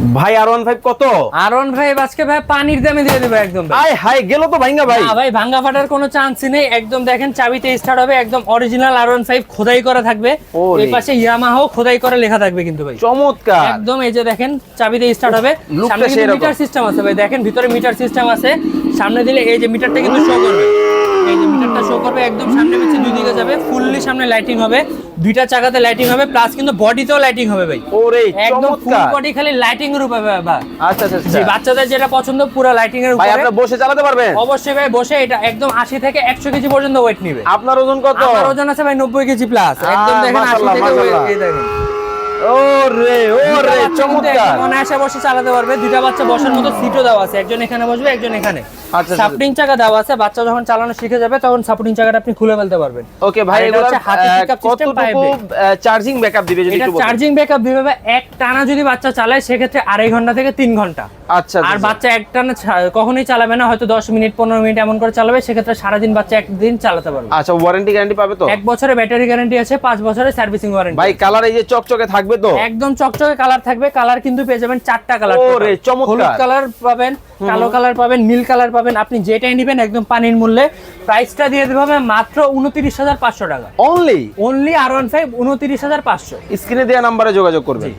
ভাই R15 কত? R15 আজকে ভাই পানির দামে দিয়ে দেব একদম ভাই। আয় হাই গেল তো ভাঙ্গা ভাই। না ভাই ভাঙ্গা ফাটার কোনো চান্সই নেই, একদম দেখেন চাবিতে স্টার্ট হবে, একদম অরিজিনাল R15 খোদাই করা থাকবে। এই পাশে ইয়ামাহাও খোদাই করে লেখা থাকবে কিন্তু ভাই। চমৎকার একদম এই যে দেখেন চাবিতে স্টার্ট হবে, সামনে কিন্তু মিটার সিস্টেম আছে ভাই, দেখেন ভিতরে মিটার সিস্টেম আছে, সামনে দিলে এই যে মিটারটা কিন্তু শো করবে, এই যে মিটারটা শো করবে, একদম সামনে পিছে দুই দিকে যাবে, ফুললি সামনে লাইটিং হবে, দুইটা চাকাতে লাইটিং হবে, প্লাস কিন্তু বডিতেও লাইটিং হবে ভাই। ওরে একদম ফুল চমৎকার। বডি খালি লাইটিং এর উপরে বাবা। আচ্ছা আচ্ছা জি বাচ্চাদের যেটা পছন্দ পুরো লাইটিং এর উপরে। ভাই আপনি বসে চালাতে পারবেন? অবশ্যই ভাই, বসে এটা একদম 80 থেকে 100 কেজি পর্যন্ত ওয়েট নেবে। আপনার ওজন কত? আমার ওজন আছে ভাই 90 কেজি প্লাস, একদম দেখেন 80 থেকে এই দেখেন। ওরে ওরে চমৎকার। অনায়াসে বসে চালাতে পারবে, দুইটা বাচ্চা বসার মতো সিটও দেওয়া আছে, একজন এখানে বসবে একজন এখানে। আচ্ছা সাপোর্টিং চাকা দেওয়া আছে, বাচ্চা যখন চালানো শিখে যাবে তখন সাপোর্টিং চাকাটা আপনি খুলে ফেলতে পারবেন। ওকে ভাই, এটা হচ্ছে হাতে পিকআপ সিস্টেম কতটুকু চার্জিং ব্যাকআপ দিবে যদি এটা একটু বলেন? চার্জিং ব্যাকআপ দিবে ভাই, এক টানা যদি বাচ্চা চালায় সেক্ষেত্রে 2.5 ঘন্টা থেকে 3 ঘন্টা। আচ্ছা আর বাচ্চা এক টানা কখনোই চালাবে না, হয়তো 10 মিনিট 15 মিনিট এমন করে চালাবে, সেক্ষেত্রে সারাদিন বাচ্চা একদিন চালাতে পারবে। আচ্ছা ওয়ারেন্টি গ্যারান্টি পাবে তো? 1 বছরের ব্যাটারি গ্যারান্টি আছে, 5 বছরের সার্ভিসিং ওয়ারেন্টি। ভাই কালার এই যে চকচকে থাকবে তো? একদম চকচকে কালার থাকবে, কালার কিন্তু পেয়ে যাবেন 4টা কালার। ওরে চমৎকার। হলুদ কালার পাবেন, কালো কালার পাবেন, নীল কালার পাবেন, আপনি যেটাই নেবেন একদম পানির মূল্যে। প্রাইসটা দিয়ে দেব হবে মাত্র 29,500 টাকা। Only R15 29,500। স্ক্রিনে দেওয়া নম্বরে যোগাযোগ করবেন।